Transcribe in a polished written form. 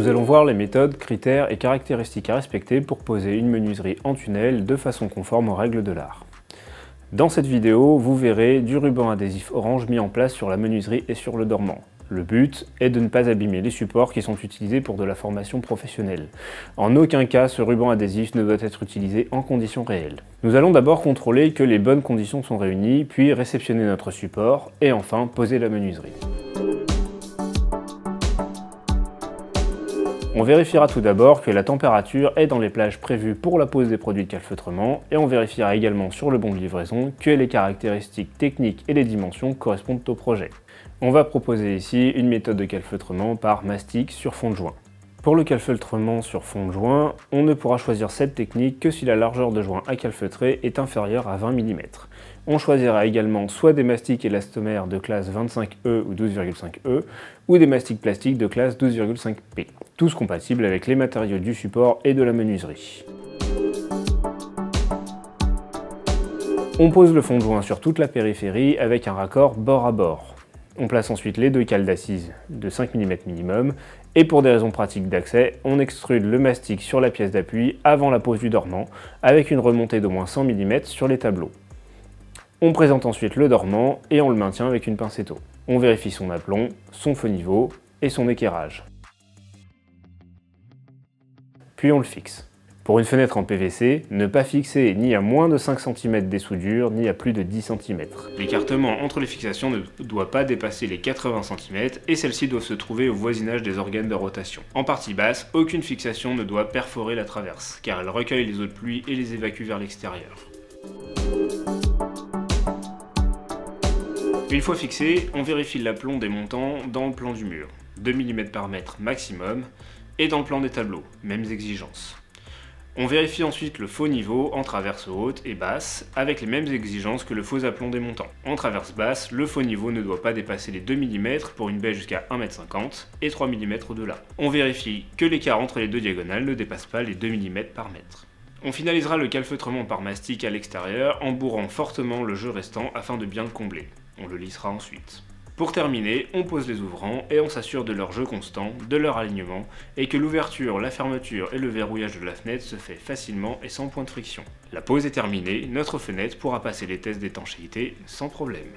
allons voir les méthodes, critères et caractéristiques à respecter pour poser une menuiserie en tunnel de façon conforme aux règles de l'art. Dans cette vidéo, vous verrez du ruban adhésif orange mis en place sur la menuiserie et sur le dormant. Le but est de ne pas abîmer les supports qui sont utilisés pour de la formation professionnelle. En aucun cas, ce ruban adhésif ne doit être utilisé en conditions réelles. Nous allons d'abord contrôler que les bonnes conditions sont réunies, puis réceptionner notre support, et enfin poser la menuiserie. On vérifiera tout d'abord que la température est dans les plages prévues pour la pose des produits de calfeutrement, et on vérifiera également sur le bon de livraison que les caractéristiques techniques et les dimensions correspondent au projet. On va proposer ici une méthode de calfeutrement par mastic sur fond de joint. Pour le calfeutrement sur fond de joint, on ne pourra choisir cette technique que si la largeur de joint à calfeutrer est inférieure à 20 mm. On choisira également soit des mastiques élastomères de classe 25E ou 12,5E, ou des mastiques plastiques de classe 12,5P, tous compatibles avec les matériaux du support et de la menuiserie. On pose le fond de joint sur toute la périphérie avec un raccord bord à bord. On place ensuite les deux cales d'assises de 5 mm minimum, et pour des raisons pratiques d'accès, on extrude le mastic sur la pièce d'appui avant la pose du dormant, avec une remontée d'au moins 100 mm sur les tableaux. On présente ensuite le dormant et on le maintient avec une pincetto. On vérifie son aplomb, son faux niveau et son équerrage. Puis on le fixe. Pour une fenêtre en PVC, ne pas fixer ni à moins de 5 cm des soudures, ni à plus de 10 cm. L'écartement entre les fixations ne doit pas dépasser les 80 cm et celles-ci doivent se trouver au voisinage des organes de rotation. En partie basse, aucune fixation ne doit perforer la traverse, car elle recueille les eaux de pluie et les évacue vers l'extérieur. Une fois fixé, on vérifie l'aplomb des montants dans le plan du mur, 2 mm par mètre maximum, et dans le plan des tableaux, mêmes exigences. On vérifie ensuite le faux niveau en traverse haute et basse, avec les mêmes exigences que le faux aplomb des montants. En traverse basse, le faux niveau ne doit pas dépasser les 2 mm pour une baie jusqu'à 1,50 m et 3 mm au-delà. On vérifie que l'écart entre les deux diagonales ne dépasse pas les 2 mm par mètre. On finalisera le calfeutrement par mastic à l'extérieur en bourrant fortement le jeu restant afin de bien le combler. On le lissera ensuite. Pour terminer, on pose les ouvrants et on s'assure de leur jeu constant, de leur alignement et que l'ouverture, la fermeture et le verrouillage de la fenêtre se fait facilement et sans point de friction. La pose est terminée, notre fenêtre pourra passer les tests d'étanchéité sans problème.